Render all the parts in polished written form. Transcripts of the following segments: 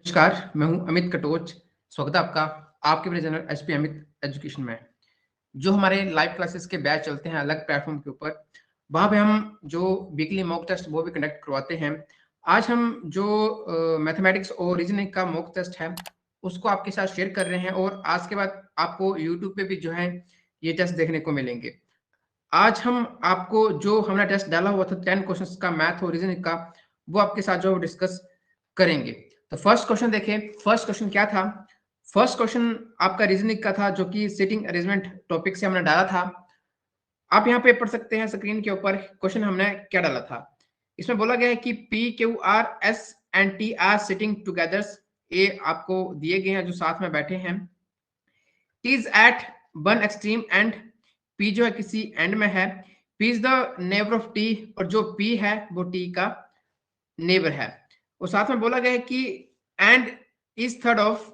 नमस्कार, मैं हूँ अमित कटोच। स्वागत है आपका आपके मेरे चैनल एचपी अमित एजुकेशन में। जो हमारे लाइव क्लासेस के बैच चलते हैं अलग प्लेटफॉर्म के ऊपर, वहाँ पे हम जो वीकली मॉक टेस्ट वो भी कंडक्ट करवाते हैं। आज हम जो मैथमेटिक्स और रीजनिंग का मॉक टेस्ट है, उसको आपके साथ शेयर कर रहे हैं और आज के बाद आपको यूट्यूब पे भी जो है ये टेस्ट देखने को मिलेंगे। आज हम आपको जो हमने टेस्ट डाला हुआ था 10 क्वेश्चंस का मैथ और रीजनिंग का, वो आपके साथ जो डिस्कस करेंगे। तो फर्स्ट क्वेश्चन देखें, फर्स्ट क्वेश्चन क्या था? फर्स्ट क्वेश्चन आपका रीजनिंग का था जो कि सीटिंग अरेंजमेंट टॉपिक से हमने डाला था। आप यहाँ पे पढ़ सकते हैं स्क्रीन के ऊपर क्वेश्चन हमने क्या डाला था। इसमें बोला गया है कि P Q R S and T R sitting together. ये आपको दिए गए हैं जो साथ में बैठे हैं। T is at one extreme and P जो है किसी एंड में है। P is the neighbor of T और जो P है वो T का नेबर है। और साथ में बोला गया है कि and is third of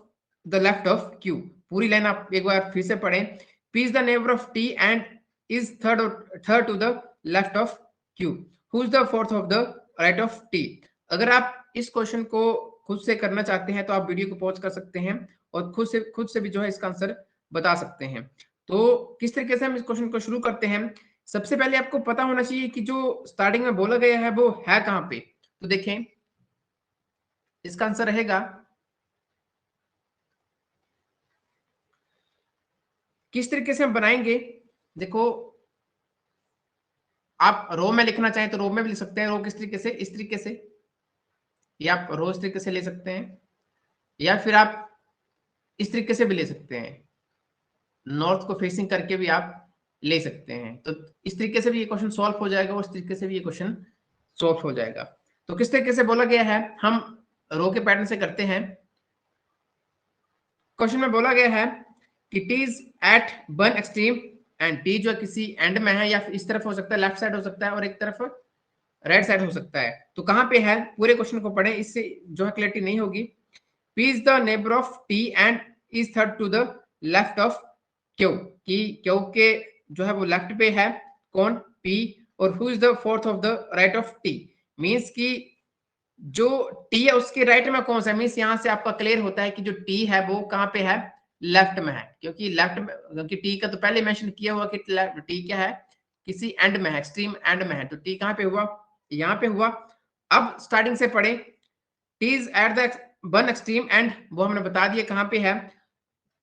the left of Q। पूरी लाइन आप एक बार फिर से पढ़ें। P is the neighbor of T and is third to the left of Q. Who is the fourth of the right of T? अगर आप इस question को खुद से करना चाहते हैं तो आप वीडियो को पॉज कर सकते हैं और खुद से भी जो है इसका आंसर बता सकते हैं। तो किस तरीके से हम इस क्वेश्चन को शुरू करते हैं? सबसे पहले आपको पता होना चाहिए कि जो स्टार्टिंग में बोला गया है वो है कहाँ पे। तो देखें, इसका आंसर रहेगा, किस तरीके से हम बनाएंगे। देखो, आप रो में लिखना चाहें तो रो में भी लिख सकते हैं। रो किस तरीके से? इस तरीके से, या आप रो इस तरीके से ले सकते हैं, या फिर आप इस तरीके से भी ले सकते हैं। नॉर्थ को फेसिंग करके भी आप ले सकते हैं। तो इस तरीके से भी ये क्वेश्चन सॉल्व हो जाएगा और इस तरीके से भी ये क्वेश्चन सॉल्व हो जाएगा। तो किस तरीके से बोला गया है, हम रो के पैटर्न से करते हैं। क्वेश्चन में बोला गया है कि T is at one extreme end T जो किसी एंड में है, या फिर इस तरफ हो सकता है, लेफ्ट साइड हो सकता है, और एक तरफ राइट साइड हो सकता है। तो कहां पे है, पूरे क्वेश्चन को पढ़ें, इससे जो है क्लैरिटी नहीं होगी। P is the neighbour of T and is third to the left of Q. कि क्यू के जो है वो लेफ्ट पे है कौन? पी। और who is the fourth of the right of T. Means कि जो टी है उसके राइट में कौन सा? मींस यहां से आपका क्लियर होता है कि जो टी है वो कहां पे है? लेफ्ट में है। क्योंकि लेफ्ट में, क्योंकि टी का तो पहले मेंशन किया हुआ कि टी क्या है? किसी एंड में है, एक्सट्रीम एंड में है। तो टी कहां पे हुआ? यहां पे हुआ। अब स्टार्टिंग से पढ़े। T is at the one extreme and, वो हमने बता दिया कहां पे है।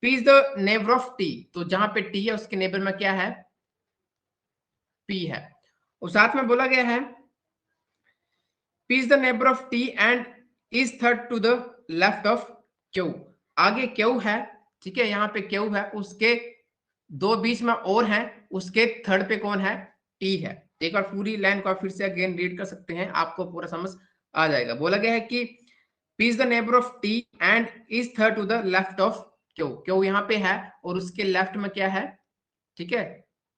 P is the neighbour of T, तो जहां पे टी है उसके नेबर में क्या है? पी है। और साथ में बोला गया है P is the neighbor of T and is third to the left of Q। आगे Q है, ठीक है, यहाँ पे Q है, उसके दो बीच में और हैं, उसके थर्ड पे कौन है? T है। एक बार पूरी लाइन को आप फिर से अगेन रीड कर सकते हैं, आपको पूरा समझ आ जाएगा। बोला गया है कि P is the neighbor of T and is third to the left of Q। Q यहाँ पे है और उसके लेफ्ट में क्या है? ठीक है,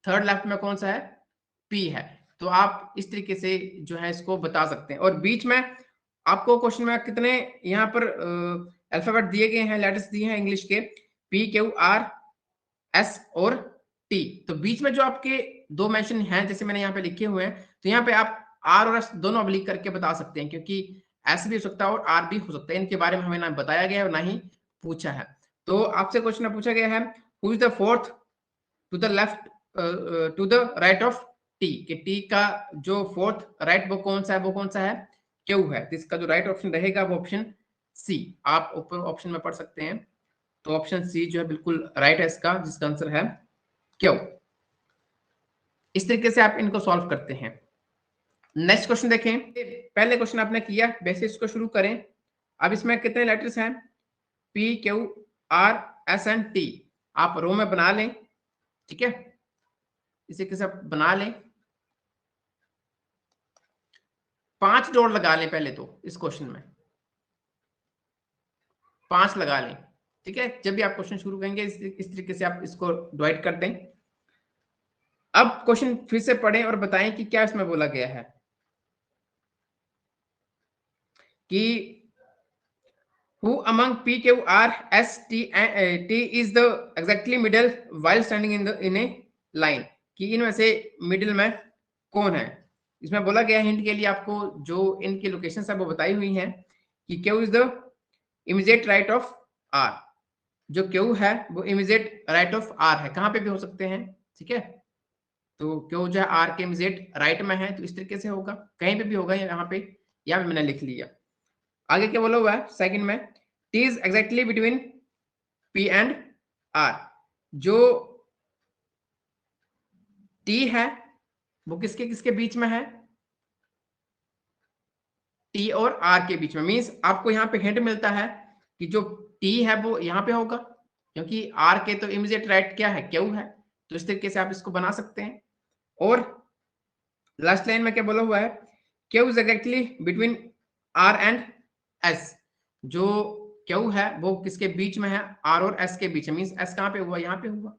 थर्ड लेफ्ट में कौन सा है? P है। तो आप इस तरीके से जो है इसको बता सकते हैं। और बीच में आपको क्वेश्चन में कितने यहाँ पर अल्फाबेट दिए गए हैं, लेटर्स दिए हैं इंग्लिश के, P Q R S और T। तो बीच में जो आपके दो मेंशन हैं, जैसे मैंने यहाँ पे लिखे हुए हैं, तो यहाँ पे आप R और S दोनों अब्लिक करके बता सकते हैं, क्योंकि S भी हो सकता है और R भी हो सकता है। इनके बारे में हमें ना बताया गया है और ना ही पूछा है। तो आपसे क्वेश्चन पूछा गया है, who is the fourth to the left to the right of T, कि टी का जो फोर्थ राइट वो कौन सा है? वो कौन सा है? क्यू है। तो इसका जो राइट ऑप्शन रहेगा वो ऑप्शन सी। आप ऊपर ऑप्शन में पढ़ सकते हैं। तो ऑप्शन सी जो है बिल्कुल राइट है इसका, जिसका आंसर है क्यू। इस तरीके से आप इनको सॉल्व करते हैं। नेक्स्ट क्वेश्चन देखें। पहले क्वेश्चन आपने किया, बेसिस को शुरू करें। अब इसमें कितने लेटर्स हैं? P Q R S and T. आप रो में बना लें, ठीक है, इसी के साथ बना लें। 5 डॉट लगा लें पहले तो इस क्वेश्चन में, 5 लगा लें, ठीक है। जब भी आप क्वेश्चन शुरू करेंगे इस तरीके से आप इसको डिवाइड कर दें। अब क्वेश्चन फिर से पढ़ें और बताएं कि क्या इसमें बोला गया है कि who among P Q R S T T is the exactly middle while standing in a line। कि इनमें से मिडिल में कौन है? इसमें बोला गया हिंट के लिए आपको जो इनकी लोकेशन है वो बताई हुई है कि Q is the immediate right of R, जो क्यू है वो इमीडिएट राइट ऑफ आर है, कहां पे भी हो सकते हैं, ठीक है। तो क्यू जो है आर के इमीडिएट राइट में है, तो इस तरीके से होगा, कहीं पे भी होगा, यहाँ पे मैंने लिख लिया। आगे क्या बोला हुआ है सेकंड में, T is exactly between P and R, जो टी है वो किसके किसके बीच में है, टी और आर के बीच में। मींस आपको यहाँ पे हिंट मिलता है कि जो टी है वो यहाँ पे होगा, क्योंकि आर के तो इमीडिएट राइट क्या है, क्यू है, तो इस तरीके से आप इसको बना सकते हैं। और लास्ट लाइन में क्या बोला हुआ है, Q is exactly between R and S, जो क्यू है वो किसके बीच में है, आर और एस के बीच में। मींस एस कहाँ पे हुआ, यहाँ पे हुआ,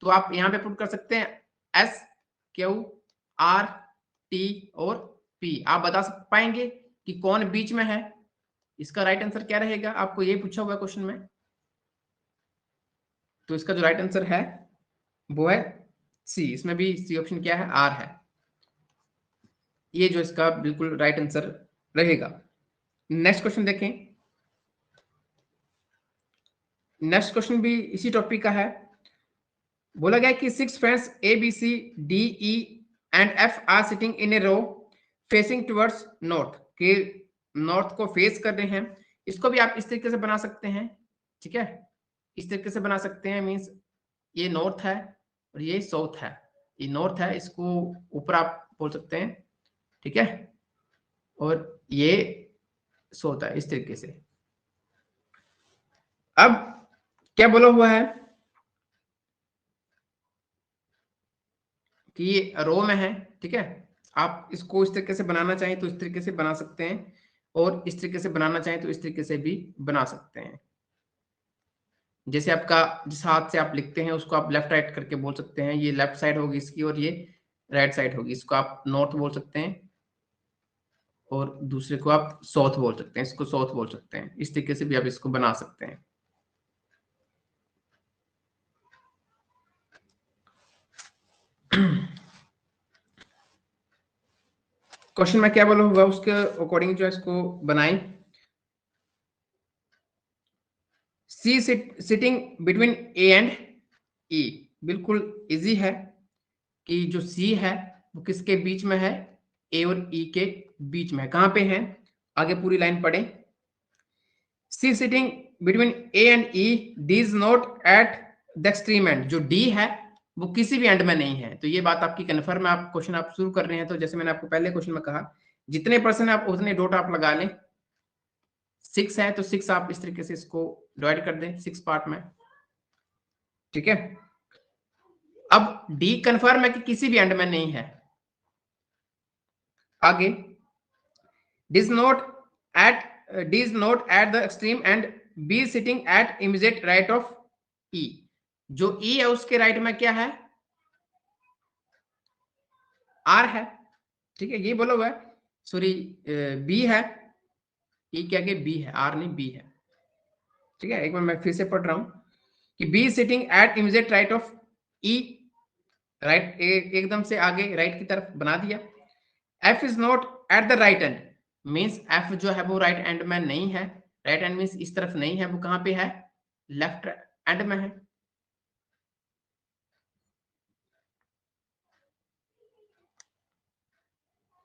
तो आप यहाँ पे पुट कर सकते हैं एस क्यू आर टी और पी। आप बता पाएंगे कि कौन बीच में है, इसका राइट आंसर क्या रहेगा, आपको ये पूछा हुआ है क्वेश्चन में। तो इसका जो राइट आंसर है वो है सी, इसमें भी सी ऑप्शन क्या है, आर है, ये जो इसका बिल्कुल राइट आंसर रहेगा। नेक्स्ट क्वेश्चन देखें, नेक्स्ट क्वेश्चन भी इसी टॉपिक का है। बोला गया कि 6 friends A B C D E and F are sitting in a row facing towards north, के नॉर्थ को फेस कर रहे हैं। इसको भी आप इस तरीके से बना सकते हैं, ठीक है, इस तरीके से बना सकते हैं। मींस ये नॉर्थ है और ये साउथ है, ये नॉर्थ है, इसको ऊपर आप बोल सकते हैं, ठीक है, और ये साउथ है, इस तरीके से। अब क्या बोला हुआ है कि ये रो में है, ठीक है, आप इसको इस तरीके से बनाना चाहें तो इस तरीके से बना सकते हैं, और इस तरीके से बनाना चाहें तो इस तरीके से भी बना सकते हैं। जैसे आपका जिस हाथ से आप लिखते हैं उसको आप लेफ्ट राइट करके बोल सकते हैं, ये लेफ्ट साइड होगी इसकी और ये राइट साइड होगी, इसको आप नॉर्थ बोल सकते हैं और दूसरे को आप साउथ बोल सकते हैं, इसको साउथ बोल सकते हैं। इस तरीके से भी आप इसको बना सकते हैं। क्वेश्चन में क्या बोला हुआ उसके अकॉर्डिंग जो इसको बनाएं। सी सिटिंग बिटवीन ए एंड ई, बिल्कुल इजी है कि जो सी है वो किसके बीच में है, ए और ई के बीच में है, कहां पे है, आगे पूरी लाइन पढ़े। C sitting between A and E, D is not at the extreme end, जो डी है वो किसी भी एंड में नहीं है। तो ये बात आपकी कन्फर्म है। आप क्वेश्चन आप शुरू कर रहे हैं तो जैसे मैंने आपको पहले क्वेश्चन में कहा, जितने परसेंट आप उतने डॉट आप लगा लें। 6 है तो 6 आप इस तरीके से इसको डिवाइड कर दें 6 पार्ट में, ठीक है। अब डी कंफर्म है कि किसी भी एंड में नहीं है। आगे D's not at D is not at the extreme end B sitting at immediate right of E, जो ई है उसके राइट में क्या है, आर है, ठीक है, ये बोला हुआ है। सॉरी, बी है, ई क्या के बी है, आर नहीं बी है, ठीक है। एक बार मैं फिर से पढ़ रहा हूं कि B sitting at immediate right of E, right एकदम से आगे राइट की तरफ बना दिया। F is not at the right and, means F जो है वो राइट एंड में नहीं है, राइट एंड मीन्स इस तरफ नहीं है, वो कहां पे है, लेफ्ट एंड में है।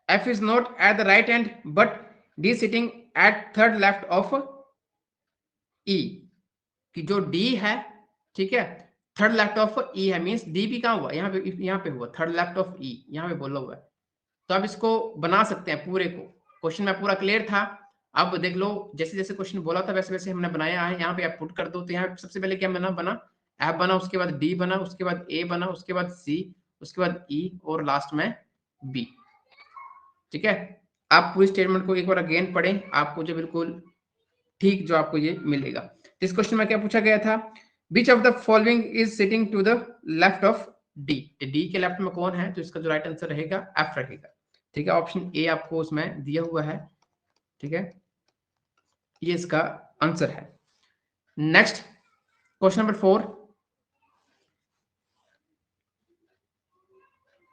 F is not at the right end but D sitting at third left of E, कि जो डी है, ठीक है, थर्ड लेफ्ट ऑफ ई है, मीन्स डी भी कहां हुआ, यहाँ पे हुआ थर्ड लेफ्ट ऑफ ई, यहाँ पे बोला हुआ है। तो आप इसको बना सकते हैं पूरे को, क्वेश्चन में पूरा क्लियर था। अब देख लो, जैसे जैसे क्वेश्चन बोला था वैसे वैसे हमने बनाया है। यहाँ पे आप पुट कर दो, तो यहाँ सबसे पहले क्या बना एफ बना, उसके बाद डी बना, उसके बाद ए बना, उसके बाद सी, उसके बाद ई और लास्ट में बी, ठीक है। आप पूरी स्टेटमेंट को एक बार अगेन पढ़ें, आपको जो बिल्कुल ठीक जो आपको ये मिलेगा। इस क्वेश्चन में क्या पूछा गया था, which of the following is sitting to the left of D, D के लेफ्ट में कौन है, तो इसका जो राइट आंसर रहेगा एफ रहेगा, ठीक है। ऑप्शन ए आपको उसमें दिया हुआ है, ठीक है, ये इसका आंसर है। Next question number 4,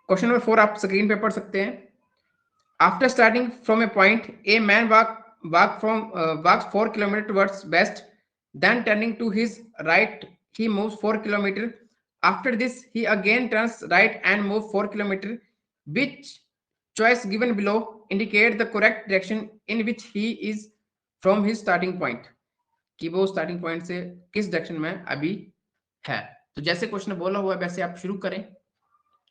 question number 4 आप स्क्रीन पे पढ़ सकते हैं। After starting from A point a man walk walks 4 kilometer towards west, then turning to his right he moves 4 kilometer. After this he again turns right and moves 4 kilometer. Which choice given below indicate the correct direction in which he is from his starting point? कि वो starting point से किस direction में अभी है। तो जैसे question बोला हुआ है वैसे आप शुरू करें।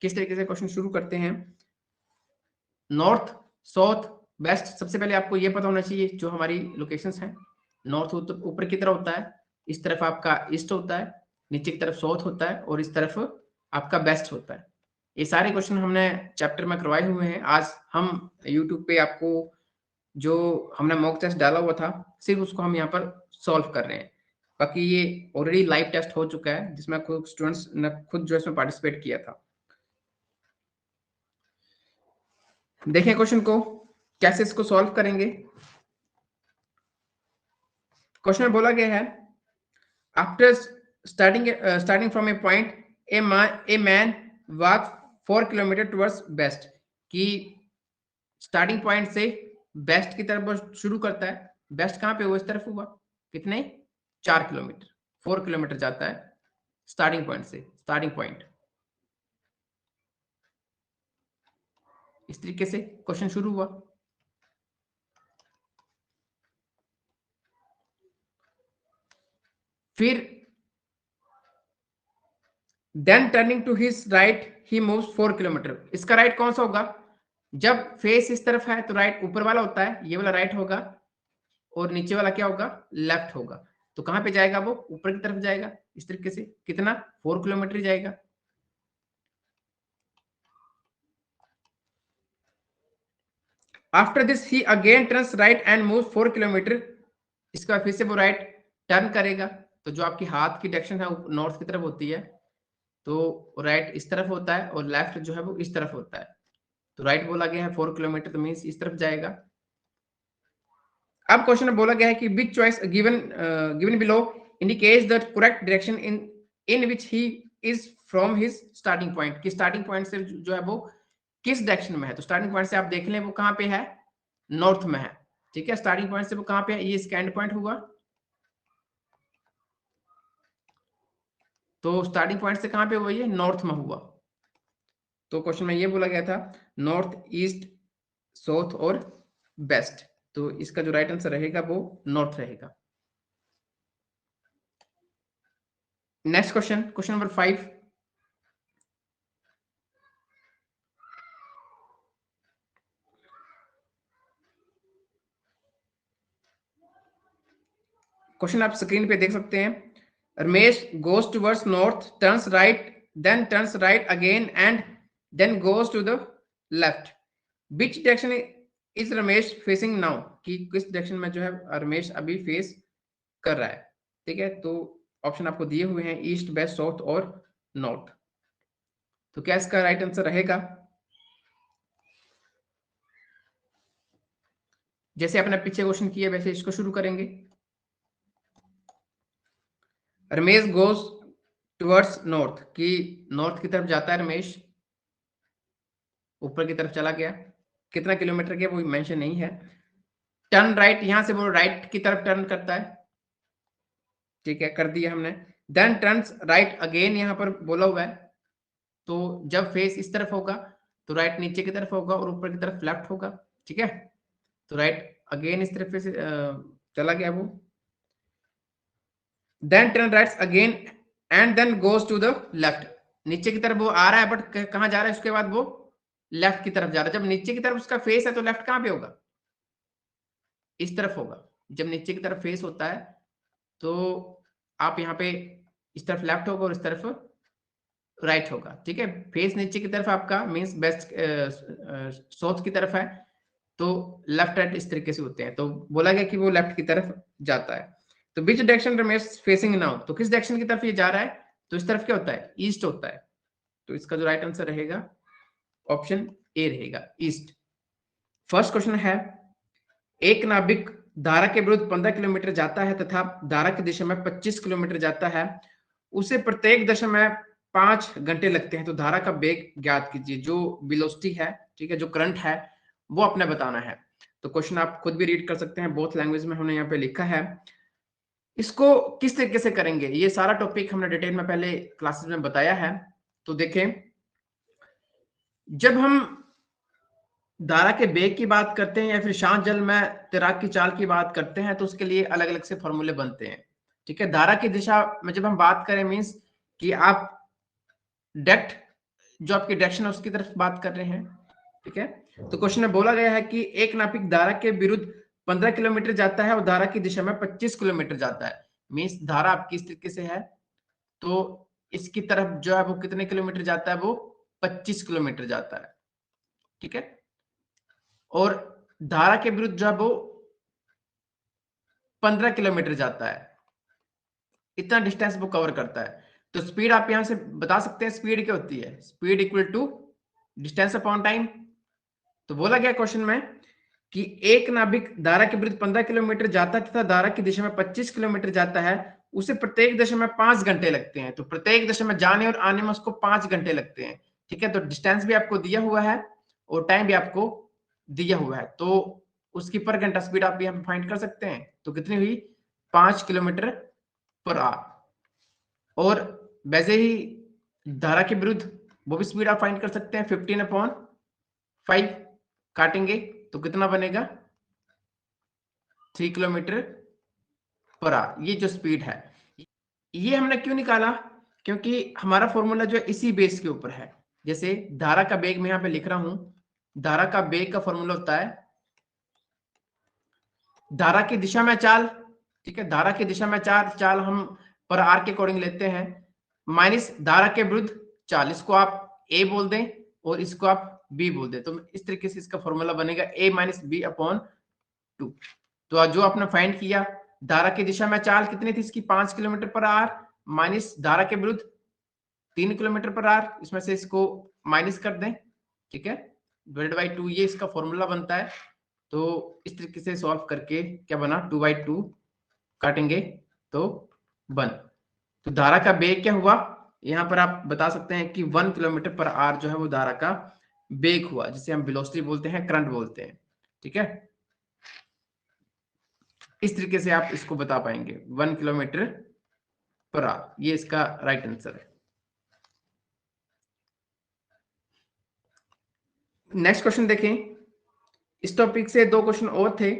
किस तरीके से क्वेश्चन शुरू करते हैं? North, south, west. सबसे पहले आपको ये पता होना चाहिए जो हमारी लोकेशंस हैं। नॉर्थ ऊपर की तरफ होता है, इस तरफ आपका ईस्ट होता है, नीचे की तरफ साउथ होता है और इस तरफ आपका वेस्ट होता है। ये सारे क्वेश्चन हमने चैप्टर में करवाए हुए हैं। आज हम यूट्यूब पे आपको जो हमने मॉक टेस्ट डाला हुआ था सिर्फ उसको हम यहाँ पर सॉल्व कर रहे हैं। बाकी ये ऑलरेडी लाइव टेस्ट हो चुका है जिसमें कुछ स्टूडेंट्स ने खुद जो इसमें पार्टिसिपेट किया था। देखें क्वेश्चन को कैसे इसको सॉल्व करेंगे। क्वेश्चन में बोला गया है after starting from A point a man walk 4 kilometre towards waste, कि स्टार्टिंग पॉइंट से वेस्ट की तरफ शुरू करता है। वेस्ट कहां पे हुआ? इस तरफ हुआ। कितने? 4 किलोमीटर। 4 किलोमीटर जाता है स्टार्टिंग पॉइंट से। स्टार्टिंग पॉइंट इस तरीके से क्वेश्चन शुरू हुआ। फिर then turning to his right he moves 4 kilometre. इसका राइट कौन सा होगा? जब फेस इस तरफ है तो राइट ऊपर वाला होता है, ये वाला राइट होगा और नीचे वाला क्या होगा? लेफ्ट होगा। तो कहां पे जाएगा? वो ऊपर की तरफ जाएगा इस तरीके से। कितना? 4 किलोमीटर जाएगा। After this he again turns right and moves 4 kilometre. इसके बाद फिर से वो राइट टर्न करेगा। तो जो आपकी हाथ की डायरेक्शन है वो नॉर्थ की तरफ होती है, तो राइट इस तरफ होता है और लेफ्ट जो है वो इस तरफ होता है। तो राइट बोला गया है 4 किलोमीटर, तो मीन्स इस तरफ जाएगा। अब क्वेश्चन में बोला गया है कि which choice given below indicates the correct direction in which he is from his starting point, कि स्टार्टिंग पॉइंट से जो है वो किस डायरेक्शन में है। तो स्टार्टिंग पॉइंट से आप देख लें वो कहां पे है? नॉर्थ में है। ठीक है, स्टार्टिंग पॉइंट से वो कहां पे है? ये इसका एंड पॉइंट हुआ। तो स्टार्टिंग पॉइंट से कहां पे हुआ? ये नॉर्थ में हुआ। तो क्वेश्चन में ये बोला गया था नॉर्थ, ईस्ट, साउथ और वेस्ट। तो इसका जो राइट आंसर रहेगा वो नॉर्थ रहेगा। Next question, question number 5। Question आप स्क्रीन पे देख सकते हैं। Ramesh goes towards north, turns right, then turns right again and then goes to the left. Which direction is Ramesh facing now, कि किस डायरेक्शन में जो है रमेश अभी फेस कर रहा है। ठीक है, तो ऑप्शन आपको दिए हुए हैं ईस्ट, वेस्ट, साउथ और नॉर्थ। तो क्या इसका राइट आंसर रहेगा? जैसे आपने पीछे क्वेश्चन किया वैसे इसको शुरू करेंगे। रमेश गोज टुवर्ड्स नॉर्थ, कि नॉर्थ की तरफ जाता है रमेश, ऊपर की तरफ चला गया। कितना किलोमीटर गया वो मेंशन नहीं है। टर्न राइट, यहां से वो राइट की तरफ टर्न करता है। ठीक है, कर दिया हमने। देन टर्न्स राइट अगेन, यहां पर बोला हुआ है। तो जब फेस इस तरफ होगा तो राइट नीचे की तरफ होगा और ऊपर की तरफ लेफ्ट होगा। ठीक है, तो राइट अगेन इस तरफ से चला गया वो। Then turn right again and then goes to the left. नीचे की तरफ वो आ रहा है बट कहां जा रहा है? उसके बाद वो लेफ्ट की तरफ जा रहा है। जब नीचे की तरफ उसका फेस है तो लेफ्ट कहां पे होगा? इस तरफ होगा। जब नीचे की तरफ फेस होता है तो आप यहाँ पे इस तरफ लेफ्ट होगा और इस तरफ राइट होगा। ठीक है, फेस नीचे की तरफ आपका मीन्स वेस्ट साउथ की तरफ है, तो लेफ्ट राइट इस तरीके से होते हैं। तो बोला गया कि वो लेफ्ट की तरफ जाता है। तो which direction Ramesh facing now, तो किस डायरेक्शन की तरफ ये जा रहा है? तो इस तरफ क्या होता है? ईस्ट होता है। तो इसका जो राइट आंसर रहेगा ऑप्शन ए रहेगा, ईस्ट। फर्स्ट क्वेश्चन है एक नाविक धारा के विरुद्ध 15 किलोमीटर जाता है तथा धारा की दिशा में 25 किलोमीटर जाता है। उसे प्रत्येक दिशा में 5 घंटे लगते हैं। तो धारा का वेग ज्ञात कीजिए। जो वेलोसिटी है, ठीक है, जो करंट है वो अपने बताना है। तो क्वेश्चन आप खुद भी रीड कर सकते हैं, बोथ लैंग्वेज में हमने यहाँ पे लिखा है। इसको किस तरीके से करेंगे, ये सारा टॉपिक हमने डिटेल में पहले क्लासेस में बताया है। तो देखें, जब हम धारा के बेग की बात करते हैं या फिर शांत जल में तैराक की चाल की बात करते हैं, तो उसके लिए अलग अलग से फॉर्मूले बनते हैं। ठीक है, धारा की दिशा में जब हम बात करें, मीन्स कि आप डायरेक्ट जो आपकी डायरेक्शन है उसकी तरफ बात कर रहे हैं। ठीक है, तो क्वेश्चन में बोला गया है कि एक नाविक धारा के विरुद्ध 15 किलोमीटर जाता है और धारा की दिशा में 25 किलोमीटर जाता है। मीन्स धारा आपकी इस तरीके से है, तो इसकी तरफ जो है वो कितने किलोमीटर जाता है, वो 25 किलोमीटर जाता है। ठीक है, और धारा के विरुद्ध जो है वो 15 किलोमीटर जाता है, इतना डिस्टेंस वो कवर करता है। तो स्पीड आप यहां से बता सकते हैं, स्पीड क्या होती है, speed equal to distance upon time. तो बोला गया क्वेश्चन में कि एक नाविक धारा के विरुद्ध 15 किलोमीटर जाता है तथा धारा की दिशा में 25 किलोमीटर जाता है, उसे प्रत्येक दिशा में 5 घंटे लगते हैं। तो प्रत्येक दिशा में जाने और आने में उसको 5 घंटे लगते हैं। ठीक है, तो डिस्टेंस भी आपको दिया हुआ है और टाइम भी आपको दिया हुआ है, तो उसकी पर घंटा स्पीड आप यहाँ पे फाइंड कर सकते हैं। तो कितनी हुई, 5 किलोमीटर पर आवर। और वैसे ही धारा के विरुद्ध वो भी स्पीड आप फाइंड कर सकते हैं, 15/5 काटेंगे तो कितना बनेगा, 3 किलोमीटर पर आवर। ये जो स्पीड है, ये हमने क्यों निकाला, क्योंकि हमारा फॉर्मूला जो है इसी बेस के ऊपर है। जैसे धारा का बेग मैं यहाँ पे लिख रहा हूं, धारा का बेग का फॉर्मूला होता है धारा की दिशा में चाल। ठीक है, धारा की दिशा में चाल हम पर आर के अकॉर्डिंग लेते हैं, माइनस धारा के विरुद्ध चाल। इसको आप ए बोल दें और इसको आप बी बोल दें, तो इस तरीके से इसका फॉर्मूला बनेगा a माइनस बी अपॉन 2। तो जो आपने फाइंड किया, धारा की दिशा में चाल कितनी थी इसकी, 5 किलोमीटर पर आवर, माइनस धारा के विरुद्ध 3 किलोमीटर पर आवर, इसमें से इसको माइनस कर दें। ठीक है, डिवाइड बाई 2, ये इसका फॉर्मूला बनता है। तो इस तरीके से सॉल्व करके क्या बना, 2/2 काटेंगे तो 1। तो धारा का बेग क्या हुआ, यहां पर आप बता सकते हैं कि 1 किलोमीटर पर आवर जो है वो धारा का बेग हुआ, जिसे हम वेलोसिटी बोलते हैं, करंट बोलते हैं। ठीक है, इस तरीके से आप इसको बता पाएंगे, 1 किलोमीटर पर आवर, ये इसका राइट आंसर है। नेक्स्ट क्वेश्चन देखें, इस टॉपिक से 2 क्वेश्चन और थे।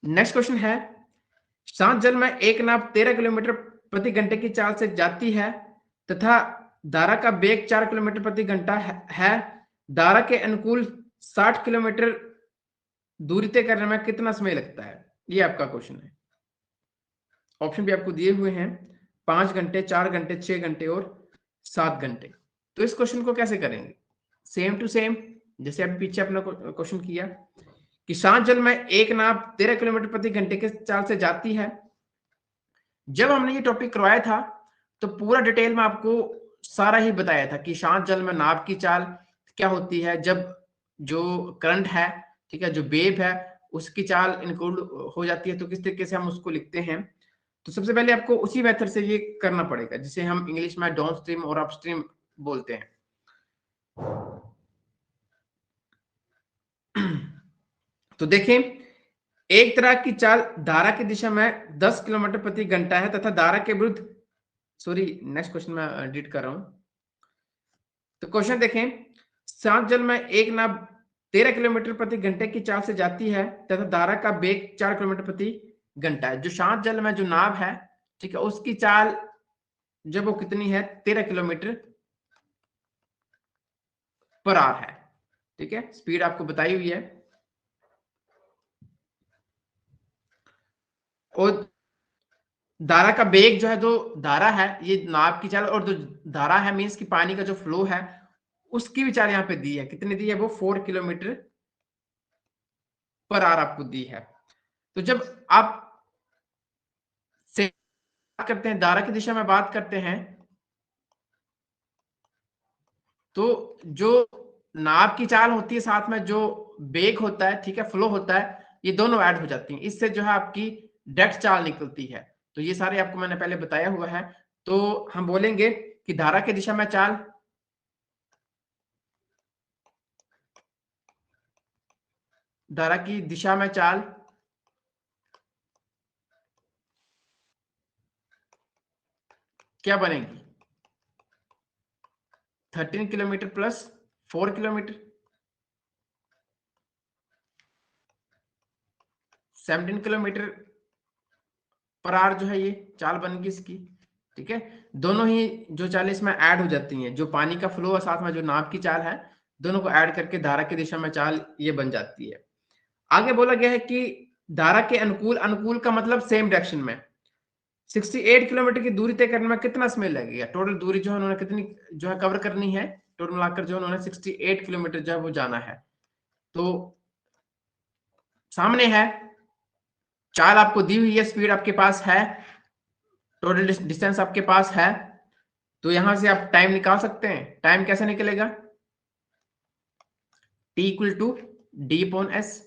नेक्स्ट क्वेश्चन है, शांत जल में एक नाव 13 किलोमीटर प्रति घंटे की चाल से जाती है तथा धारा का बेग 4 किलोमीटर प्रति घंटा है। धारा के अनुकूल 60 किलोमीटर दूरी तय करने में कितना समय लगता है, ये आपका क्वेश्चन है। ऑप्शन भी आपको दिए हुए हैं, 5 घंटे, 4 घंटे, 6 घंटे और 7 घंटे। तो इस क्वेश्चन को कैसे करेंगे, सेम टू सेम जैसे अभी पीछे अपना क्वेश्चन किया कि शांत जल में एक नाव 13 किलोमीटर प्रति घंटे के चाल से जाती है। जब हमने ये टॉपिक करवाया था तो पूरा डिटेल में आपको सारा ही बताया था कि शांत जल में नाव की चाल क्या होती है, जब जो करंट है, ठीक है, जो वेव है उसकी चाल इंक्लूड हो जाती है, तो किस तरीके से हम उसको लिखते हैं। तो सबसे पहले आपको उसी मेथड से ये करना पड़ेगा जिसे हम इंग्लिश में डाउन स्ट्रीम और अपस्ट्रीम बोलते हैं। तो देखें, एक तरह की चाल धारा की दिशा में 10 किलोमीटर प्रति घंटा है तथा धारा के विरुद्ध, सॉरी नेक्स्ट क्वेश्चन में एडिट कर रहा हूं। तो क्वेश्चन देखें, शांत जल में एक नाव 13 किलोमीटर प्रति घंटे की चाल से जाती है तथा धारा का वेग 4 किलोमीटर प्रति घंटा है। जो शांत जल में जो नाव है, ठीक है, उसकी चाल जब वो कितनी है, 13 किलोमीटर पर आवर है। ठीक है, स्पीड आपको बताई हुई है। और धारा का बेग जो है, जो धारा है ये नाव की चाल, और जो धारा है मीन्स की पानी का जो फ्लो है उसकी भी चाल यहाँ पे दी है, कितनी दी है, वो 4 किलोमीटर पर आवर आपको दी है। तो जब आप से बात करते हैं, धारा की दिशा में बात करते हैं, तो जो नाव की चाल होती है साथ में जो बेग होता है, ठीक है, फ्लो होता है, ये दोनों ऐड हो जाती हैं, इससे जो है आपकी डायरेक्ट चाल निकलती है। तो ये सारे आपको मैंने पहले बताया हुआ है। तो हम बोलेंगे कि धारा की दिशा में चाल धारा की दिशा में चाल क्या बनेगी? 13 kilometre plus 4 kilometre, 17 kilometre per hour जो है ये चाल बनेगी इसकी। ठीक है, दोनों ही जो चाल इसमें ऐड हो जाती हैं, जो पानी का फ्लो है साथ में जो नाव की चाल है, दोनों को ऐड करके धारा की दिशा में चाल ये बन जाती है। आगे बोला गया है कि धारा के अनुकूल, अनुकूल का मतलब सेम डायरेक्शन में 68 किलोमीटर की दूरी तय करने में कितना समय लगेगा? टोटल दूरी जो है उन्होंने कितनी जो है कवर करनी है, टोटल मिलाकर जो उन्होंने 68 किलोमीटर जो है वो जाना है। तो सामने है चाल आपको दी हुई है, स्पीड आपके पास है, टोटल डिस्टेंस आपके पास है, तो यहां से आप टाइम निकाल सकते हैं। टाइम कैसे निकलेगा? T equal to D upon S.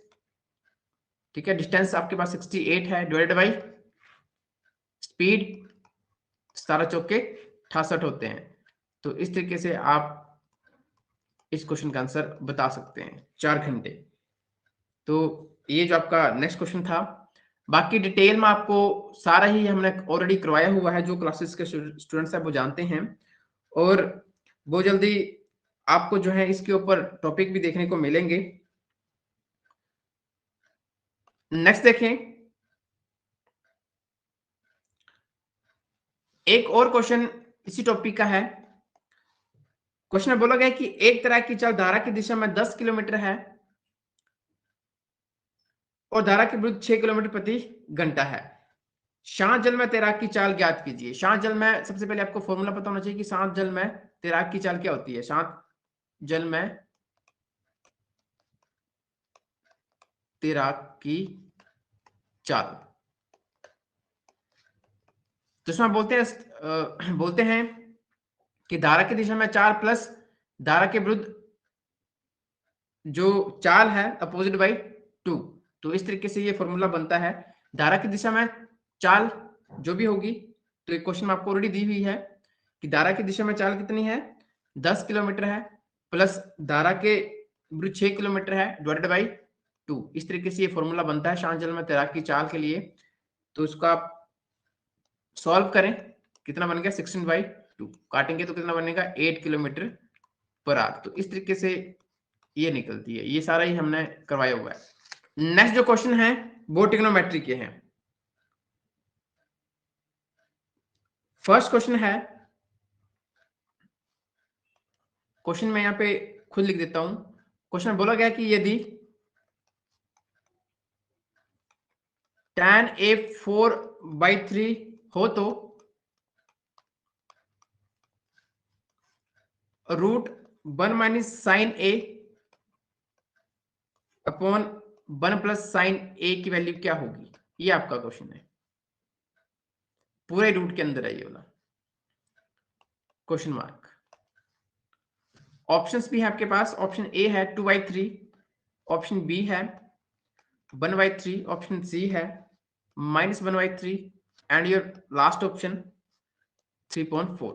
ठीक है, डिस्टेंस आपके पास 68 है, डिवाइडेड बाई स्पीड 17 चौके 68 होते हैं। तो इस तरीके से आप इस क्वेश्चन का आंसर बता सकते हैं, 4 घंटे। तो ये जो आपका नेक्स्ट क्वेश्चन था, बाकी डिटेल में आपको सारा ही हमने ऑलरेडी करवाया हुआ है, जो क्लासेस के स्टूडेंट्स हैं वो जानते हैं, और वो जल्दी आपको जो है इसके ऊपर टॉपिक भी देखने को मिलेंगे। नेक्स्ट देखें, एक और क्वेश्चन इसी टॉपिक का है। क्वेश्चन में बोला गया कि एक तरह की चाल धारा की दिशा में 10 किलोमीटर है और धारा के विरुद्ध 6 किलोमीटर प्रति घंटा है। शांत जल में तैराक की चाल ज्ञात कीजिए। शांत जल में सबसे पहले आपको फॉर्मूला पता होना चाहिए कि शांत जल में तैराक की चाल क्या होती है। शांत जल में तैराक की चाल, तो इसमें बोलते हैं कि धारा की दिशा में चाल प्लस धारा के विरुद्ध जो चाल है अपोजिट बाई 2। तो इस तरीके से ये फॉर्मूला बनता है। धारा की दिशा में चाल जो भी होगी, तो एक क्वेश्चन में आपको ऑलरेडी दी हुई है कि धारा की दिशा में चाल कितनी है, 10 किलोमीटर है, प्लस धारा के विरुद्ध 6 किलोमीटर है, डिवाइडेड बाई 2। इस तरीके से ये फॉर्मूला बनता है शांत जल में तैराक की चाल के लिए। तो इसको आप सॉल्व करें, कितना बन गया 16/2, काटेंगे तो कितना बनेगा 8 किलोमीटर पर आवर। तो इस तरीके से ये निकलती है, ये सारा ही हमने करवाया हुआ है। नेक्स्ट जो क्वेश्चन है वो ट्रिग्नोमेट्री के हैं। फर्स्ट क्वेश्चन है, क्वेश्चन मैं यहां पे खुद लिख देता हूं। क्वेश्चन बोला गया कि यदि tan a 4/3 हो तो रूट 1 माइनस साइन ए अपॉन 1 प्लस साइन ए की वैल्यू क्या होगी? ये आपका क्वेश्चन है, पूरे रूट के अंदर है ये वाला क्वेश्चन मार्क। ऑप्शंस भी है आपके पास, ऑप्शन ए है 2/3, ऑप्शन बी है 1/3, ऑप्शन सी है -1/3 एंड योर लास्ट ऑप्शन 3.4।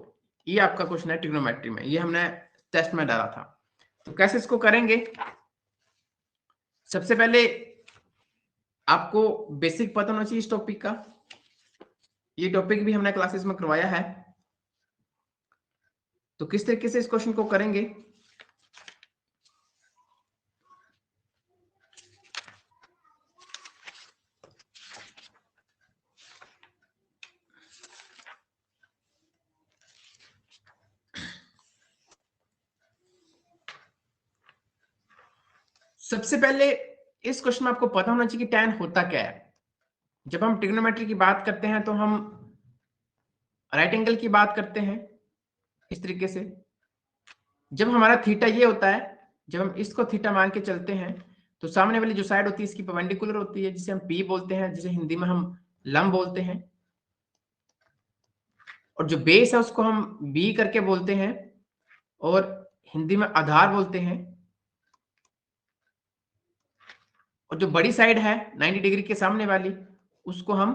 ये आपका क्वेश्चन है ट्रिग्नोमेट्री में, ये हमने टेस्ट में डाला था। तो कैसे इसको करेंगे? सबसे पहले आपको बेसिक पता होना चाहिए इस टॉपिक का। ये टॉपिक भी हमने क्लासेस में करवाया है। तो किस तरीके से इस क्वेश्चन को करेंगे? सबसे पहले इस क्वेश्चन में आपको पता होना चाहिए कि टैन होता क्या है। जब हम ट्रिग्नोमेट्री की बात करते हैं तो हम राइट एंगल की बात करते हैं इस तरीके से। जब हमारा थीटा ये होता है, जब हम इसको थीटा मान के चलते हैं, तो सामने वाली जो साइड होती है इसकी परपेंडिकुलर होती है, जिसे हम पी बोलते हैं, जिसे हिंदी में हम लंब बोलते हैं। और जो बेस है उसको हम बी करके बोलते हैं और हिंदी में आधार बोलते हैं। और जो बड़ी साइड है 90 डिग्री के सामने वाली, उसको हम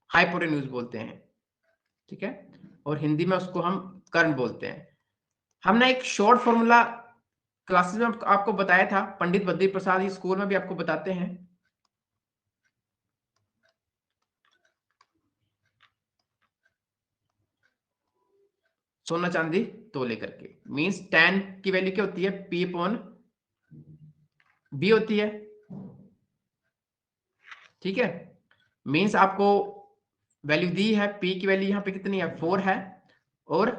हाइपोटेन्यूज बोलते हैं। ठीक है, और हिंदी में उसको हम कर्ण बोलते हैं। हमने एक शॉर्ट फॉर्मूला क्लासेस में आपको बताया था, पंडित बद्री प्रसाद, ये स्कूल में भी आपको बताते हैं। सोना चांदी तोले करके मींस tan की वैल्यू क्या होती है, P अपॉन B होती है। ठीक है, मींस आपको वैल्यू दी है, P की वैल्यू यहाँ पे कितनी है 4 है, और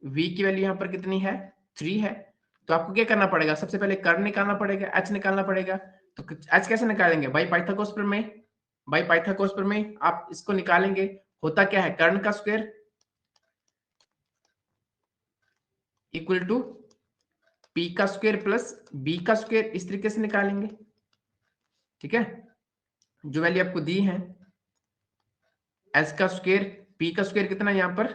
V की वैल्यू यहाँ पर कितनी है 3 है। तो आपको क्या करना पड़ेगा, सबसे पहले कर्ण निकालना पड़ेगा, H निकालना पड़ेगा। तो H कैसे निकालेंगे, बाई पाइथागोरस प्रमेय। बाई पाइथागोरस प्रमेय आप इसको निकालेंगे, होता क्या है, कर्ण का स्क्वायर इक्वल टू P का स्क्वायर प्लस B का स्क्वायर, इस तरीके से निकालेंगे। ठीक है, जो वैल्यू आपको दी है, एच का स्क्वायर, P का स्क्वायर कितना है यहाँ पर,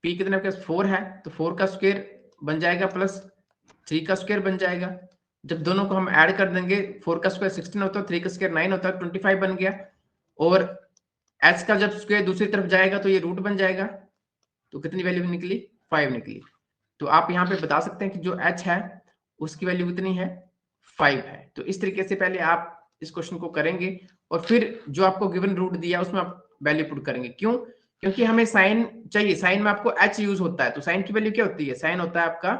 P कितना आपके पास 4 है, तो 4 का स्क्वायर बन जाएगा प्लस 3 का स्क्वायर बन जाएगा। जब दोनों को हम ऐड कर देंगे, 4 का स्क्वायर 16 होता है, 3 का स्क्वायर 9 होता है, 25 बन गया। और h का जब स्क्वायर दूसरी तरफ जाएगा तो ये रूट बन जाएगा, तो कितनी वैल्यू निकली 5 निकली। तो आप यहाँ पे बता सकते हैं कि जो h है उसकी वैल्यू कितनी है 5 है। तो इस तरीके से पहले आप इस क्वेश्चन को करेंगे और फिर जो आपको गिवन रूट दिया उसमें आप वैल्यू पुट करेंगे। क्यों, क्योंकि हमें साइन चाहिए, साइन में आपको h यूज होता है, तो साइन की वैल्यू क्या होती है, साइन होता है आपका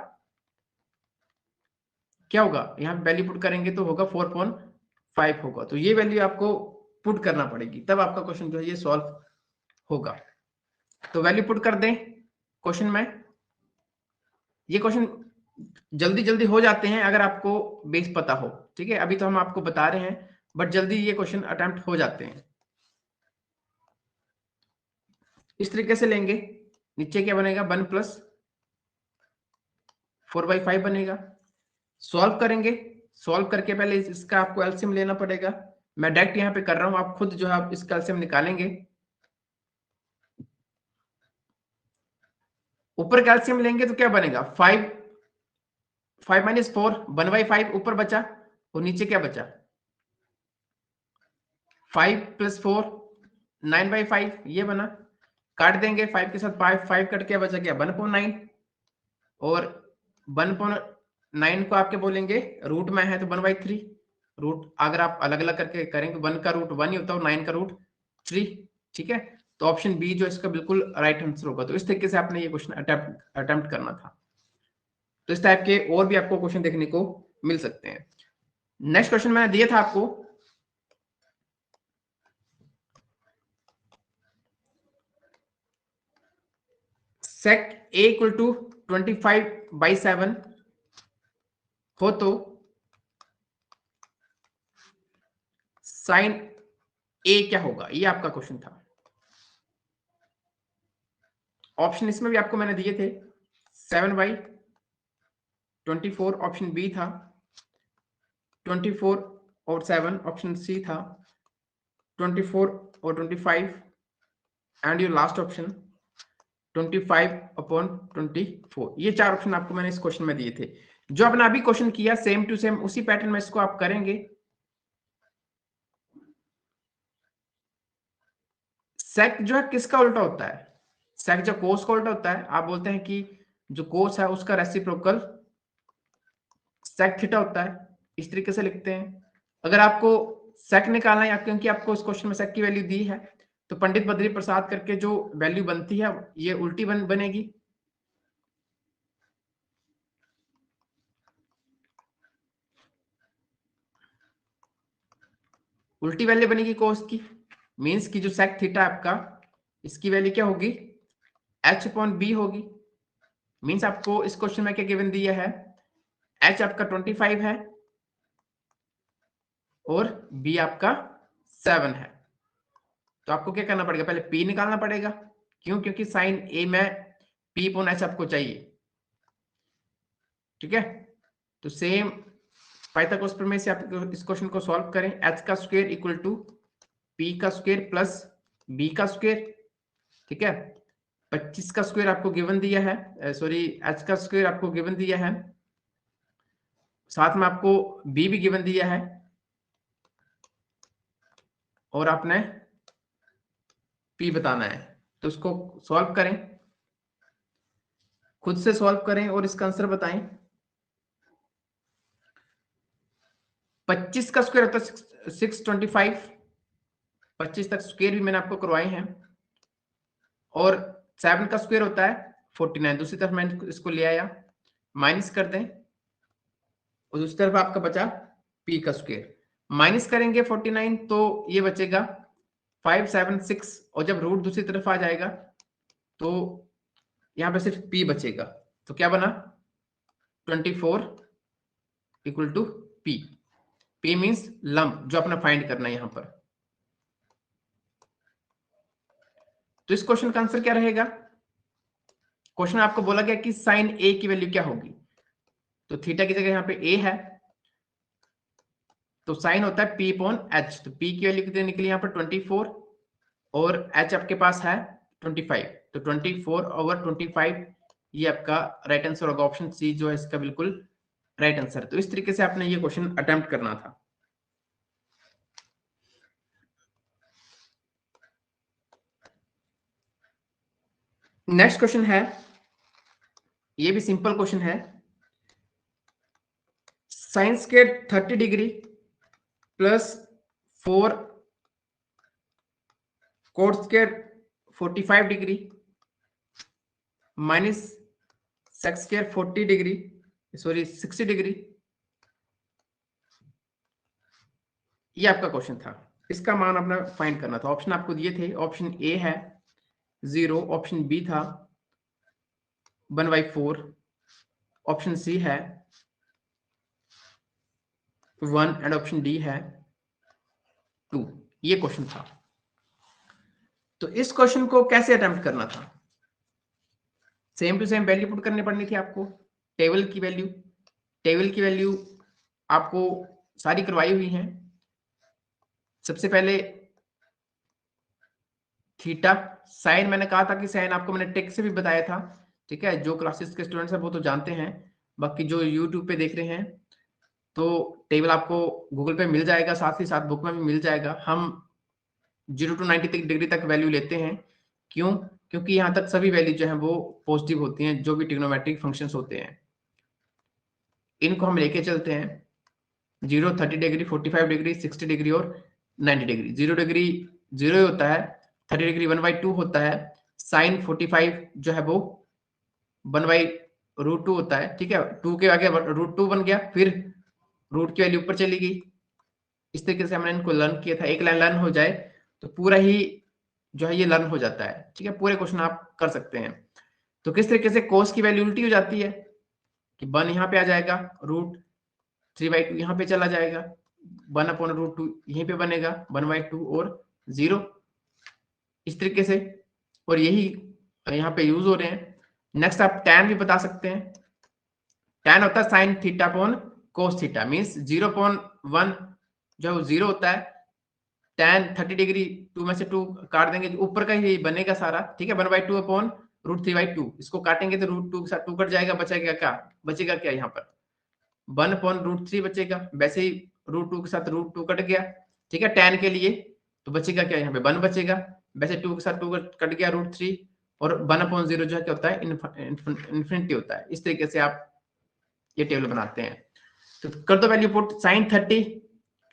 क्या होगा, यहाँ पे वैल्यू पुट करेंगे तो होगा 4.5 होगा। तो ये वैल्यू आपको पुट करना पड़ेगी, तब आपका क्वेश्चन जो है ये सॉल्व होगा। तो वैल्यू पुट कर दें क्वेश्चन में। ये क्वेश्चन जल्दी जल्दी हो जाते हैं अगर आपको बेस पता हो। ठीक है, अभी तो हम आपको बता रहे हैं, बट जल्दी ये क्वेश्चन अटेम्प्ट हो जाते हैं। इस तरीके से लेंगे, नीचे क्या बनेगा 1 प्लस 4/5 बनेगा। सॉल्व करेंगे, सॉल्व करके पहले इसका आपको एलसीएम लेना पड़ेगा। मैं डायरेक्ट यहाँ पे कर रहा हूँ, आप खुद जो है आप इसका एलसीएम निकालेंगे। ऊपर कैल्शियम लेंगे तो क्या बनेगा 5 माइनस 4 1/5 ऊपर बचा, और नीचे क्या बचा 5 प्लस 4 9/5 ये बना। काट देंगे 5 के साथ 5 कट के बचा क्या 1/9, और 1/9 को आपके बोलेंगे रूट में है तो 1/3। रूट अगर आप अलग अलग करके करेंगे 1 का रूट 1 ही होता है और 9 का रूट 3। ठीक है, तो ऑप्शन बी जो इसका बिल्कुल राइट आंसर होगा। तो इस तरीके से आपने ये क्वेश्चन अटेम्प्ट करना था। तो इस टाइप के और भी आपको क्वेश्चन देखने को मिल सकते हैं। नेक्स्ट क्वेश्चन मैंने दिया था आपको, sec a इक्वल टू 25/7 हो तो साइन a क्या होगा, ये आपका क्वेश्चन था। ऑप्शन इसमें भी आपको मैंने दिए थे 7/24 ऑप्शन बी था, 24 और 7 ऑप्शन सी था, 24 और 25 एंड योर लास्ट ऑप्शन 25/24। ये 4 ऑप्शन आपको मैंने इस क्वेश्चन में दिए थे। जो आपने अभी क्वेश्चन किया सेम टू सेम उसी पैटर्न में इसको आप करेंगे। सेक जो है किसका उल्टा होता है, सेक जो कोस का उल्टा होता है। आप बोलते हैं कि जो कोस है उसका रेसिप्रोकल सेक थीटा होता है, इस तरीके से लिखते हैं। अगर आपको सेक निकालना है, क्योंकि आपको इस क्वेश्चन में सेक की वैल्यू दी है, तो पंडित बद्री प्रसाद करके जो वैल्यू बनती है ये उल्टी बनेगी। उल्टी वैल्यू बनेगी कोस की, मीन्स की जो सेक थीटा आपका इसकी वैल्यू क्या होगी h/b होगी। मीन्स आपको इस क्वेश्चन में क्या गिवन दिया है, h आपका 25 है और b आपका 7 है। तो आपको क्या करना पड़ेगा, पहले p निकालना पड़ेगा। क्यों, क्योंकि साइन a में p/h आपको चाहिए। ठीक है, तो सेम पाइथागोरस प्रमेय से आप इस क्वेश्चन को सॉल्व करें। h का स्क्वायर इक्वल टू p का स्क्वायर प्लस b का स्क्वायर। ठीक है, 25 का स्क्वायर आपको गिवन दिया है, सॉरी h का स्क्वायर आपको गिवन दिया है, साथ में आपको b भी गिवन दिया है, और आपने p बताना है। तो उसको सॉल्व करें, खुद से सॉल्व करें और इसका आंसर बताएं। 25 का स्क्वायर होता है 625, 25 तक स्क्वायर भी मैंने आपको करवाए हैं, और 7 का स्क्वायर होता है 49। दूसरी तरफ मैंने इसको ले आया, माइनस कर दें, और दूसरी तरफ आपका बचा p का स्क्वायर, माइनस करेंगे 49 तो ये बचेगा 576, और जब रूट दूसरी तरफ आ जाएगा तो यहाँ पे सिर्फ p बचेगा। तो क्या बना 24 equal to p। p means लंब जो अपना फाइंड करना है यहाँ पर। तो इस क्वेश्चन का आंसर क्या रहेगा? क्वेश्चन आपको बोला गया कि साइन a की वैल्यू क्या होगी, तो थीटा की जगह यहाँ पे a है, तो साइन होता है p अपॉन h। तो p की वैल्यू कितनी निकली यहाँ पर 24, और h आपके पास है 25, तो 24/25 ये आपका राइट आंसर होगा। ऑप्शन सी जो है इसका बिल्कुल राइट आंसर। तो इस तरीके से आपने ये क्वेश्चन अटेम्प्ट करना था। नेक्स्ट क्वेश्चन है, ये भी सिंपल क्वेश्चन है। Sine square 30 degree plus 4 cot square 45 degree minus sec square 40 degree, sorry 60 degree, ये आपका क्वेश्चन था। इसका मान अपना फाइंड करना था। ऑप्शन आपको दिए थे, ऑप्शन ए है 0, ऑप्शन बी था 1/4, ऑप्शन सी है 1, एंड ऑप्शन डी है 2। ये क्वेश्चन था। तो इस क्वेश्चन को कैसे अटेम्प्ट करना था? Same to same value put करनी पड़नी थी आपको। टेबल की वैल्यू आपको सारी करवाई हुई हैं। सबसे पहले थीटा, साइन मैंने कहा था कि साइन आपको मैंने टेक से भी बताया था, ठीक है। जो क्लासेस के स्टूडेंट्स हैं वो तो जानते हैं, बाकी जो यूट्यूब पे देख रहे हैं तो टेबल आपको गूगल पे मिल जाएगा, साथ ही साथ बुक में भी मिल जाएगा। हम 0 to 90 डिग्री तक वैल्यू लेते हैं। क्यों? क्योंकि यहाँ तक सभी वैल्यू जो है वो पॉजिटिव होती हैं, जो भी ट्रिग्नोमेट्रिक फंक्शंस होते हैं इनको हम लेके चलते हैं। 0, 30 डिग्री, 45 डिग्री, 60 डिग्री और 90 डिग्री। 0 डिग्री 0 होता है, 30 डिग्री 1/2 होता है, साइन 45 जो है वो 1/√2 होता है, ठीक है। 2 के आगे √2 बन गया, फिर रूट की वैल्यू ऊपर चली गई। इस तरीके से हमने इनको लर्न किया था। एक लाइन लर्न हो जाए तो पूरा ही जो है ये लर्न हो जाता है, ठीक है। पूरे क्वेश्चन आप कर सकते हैं। तो किस तरीके से कोस की वैल्यू उल्टी हो जाती है कि 1 यहाँ पे आ जाएगा, √3/2 यहाँ पे चला जाएगा, 1/√2 यहीं पे बनेगा, 1/2 और 0, इस तरीके से। और यही यहाँ पे यूज हो रहे हैं। नेक्स्ट आप tan भी बता सकते हैं। tan होता है sine theta upon cos theta, means 0.1 जो है वो 0 होता है। tan 30 डिग्री 2 में से 2 काट देंगे, ऊपर का ही बनेगा सारा, ठीक है। 1/2 अपॉन √3/2, इसको काटेंगे तो √2 के साथ 2 कट जाएगा, बचेगा क्या? बचेगा क्या यहाँ पर 1/√3 बचेगा। वैसे ही √2 के साथ √2 कट गया, ठीक है, tan के लिए। तो बचेगा क्या यहाँ पे 1 बचेगा। वैसे 2 के साथ 2 कट गया √3, और 1/0 जो है क्या होता है इन्फिनिटी होता है। इस तरीके से आप ये टेबल बनाते हैं। तो कर दो वैल्यू पुट। साइन 30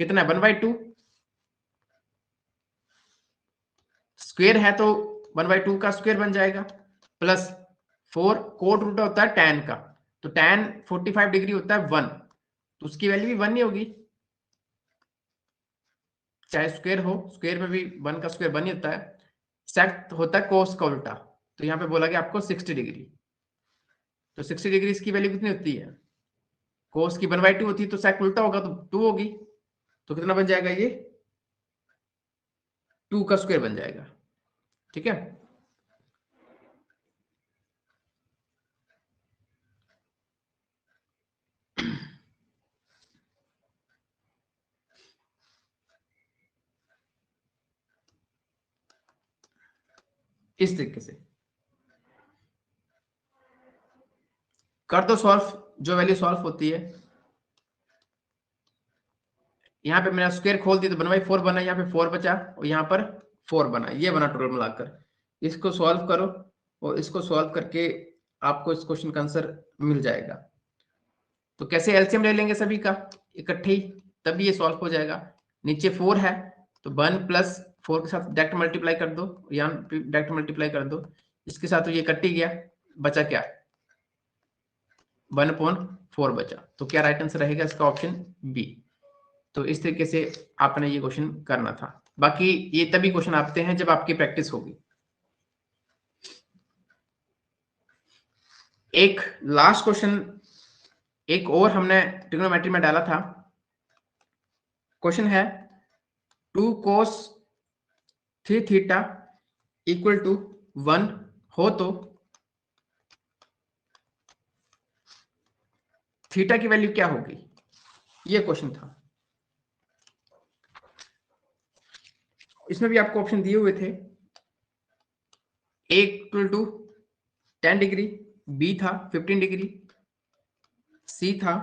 कितना है 1/2, स्क्वायर है तो 1/2 का स्क्वायर बन जाएगा, प्लस 4 कोट रूट होता है tan का, तो tan 45 डिग्री होता है 1, तो उसकी वैल्यू भी 1 ही होगी। चाहे स्क्वायर हो, स्क्वायर में भी 1 का स्क्वायर 1 ही होता है। सेक होता है कोस का उल्टा, तो यहाँ पे बोला गया आपको 60 डिग्री, तो 60 डिग्री इसकी वैल्यू कितनी होती है? कोस की 1/2 होती है, तो सेक उल्टा होगा तो 2 होगी, तो कितना बन जाएगा ये 2 का स्क्वायर बन जाएगा, ठीक है। इस तरीके से कर दो सॉल्व, जो वैल्यू सॉल्व होती है। यहाँ पे मैंने स्क्वायर खोल दी तो 1/4 बना, यहाँ पे 4 बचा और यहाँ पर 4 बना, ये बना टोटल मिलाकर। इसको सॉल्व करो और इसको सॉल्व करके आपको इस क्वेश्चन का आंसर मिल जाएगा। तो कैसे एलसीएम ले लेंगे सभी का इकट्ठे ही, तभी ये सॉल्व हो जाएगा। नीचे 4 है तो 1 प्लस 4 के साथ डायरेक्ट मल्टीप्लाई कर दो, या डायरेक्ट मल्टीप्लाई कर दो, इसके साथ तो ये कट ही गया, बचा क्या 1/4 बचा। तो क्या राइट आंसर रहेगा इसका ऑप्शन बी। तो इस तरीके से आपने ये क्वेश्चन करना था। बाकी ये तभी क्वेश्चन आते हैं जब आपकी प्रैक्टिस होगी। एक लास्ट क्वेश्चन एक और हमने ट्रिग्नोमेट्री में डाला था। क्वेश्चन है 2 cos 3 थीटा इक्वल टू 1 हो तो थीटा की वैल्यू क्या होगी, ये क्वेश्चन था। इसमें भी आपको ऑप्शन दिए हुए थे। ए इक्वल टू 10 डिग्री, बी था 15 डिग्री, सी था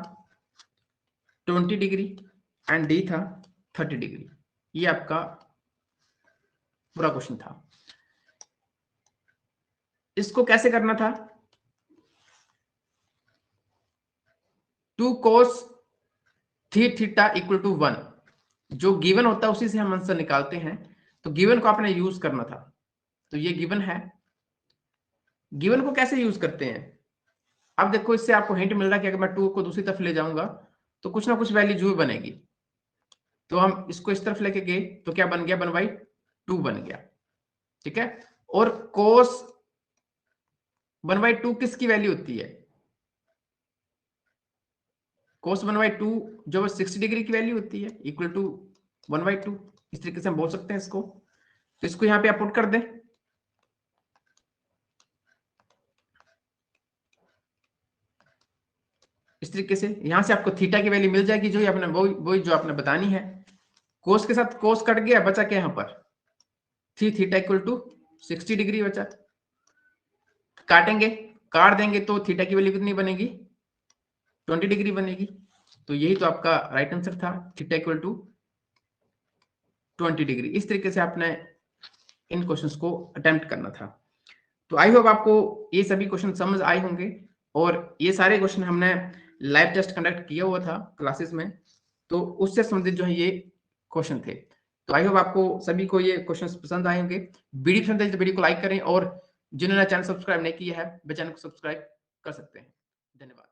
20 डिग्री एंड डी था 30 डिग्री। ये आपका पूरा क्वेश्चन था। इसको कैसे करना था, 2 cos 3 थीटा इक्वल टू 1, जो गिवन होता है उसी से हम आंसर निकालते हैं। तो गिवन को आपने यूज करना था। तो ये गिवन है, गिवन को कैसे यूज करते हैं, अब देखो इससे आपको हिंट मिल रहा है कि अगर मैं 2 को दूसरी तरफ ले जाऊंगा तो कुछ ना कुछ वैल्यू जरूर बनेगी। तो हम इसको इस तरफ लेके गए तो क्या बन गया, 1/2 बन गया, ठीक है। और cos 1/2 किसकी वैल्यू होती है, cos 1/2 जो 60 डिग्री की वैल्यू होती है, इक्वल टू 1/2। इस तरीके से हम बोल सकते हैं इसको। तो इसको यहां पे आप पुट कर दें, इस तरीके से यहां से आपको थीटा की वैल्यू मिल जाएगी, जो आपने वही जो आपने बतानी है। कोस के साथ कोस कट गया, बचा क्या यहां पर 3 थीटा इक्वल टू 60 डिग्री बचा। काटेंगे, काट देंगे तो थीटा की वैल्यू कितनी बनेगी 20 डिग्री बनेगी। तो यही तो आपका राइट आंसर था, थीटा इक्वल टू 20 डिग्री। इस तरीके से आपने इन क्वेश्चंस को अटेम्प्ट करना था। तो आई होप आपको ये सभी क्वेश्चन समझ आए होंगे। और ये सारे क्वेश्चन हमने लाइव टेस्ट कंडक्ट किया हुआ था क्लासेस में, तो उससे संबंधित जो है ये क्वेश्चन थे। तो आई होप आपको सभी को ये क्वेश्चंस पसंद आए होंगे। वीडियो पसंद है तो वीडियो को लाइक करें, और जिन्होंने चैनल सब्सक्राइब नहीं किया है वे चैनल को सब्सक्राइब कर सकते हैं। धन्यवाद।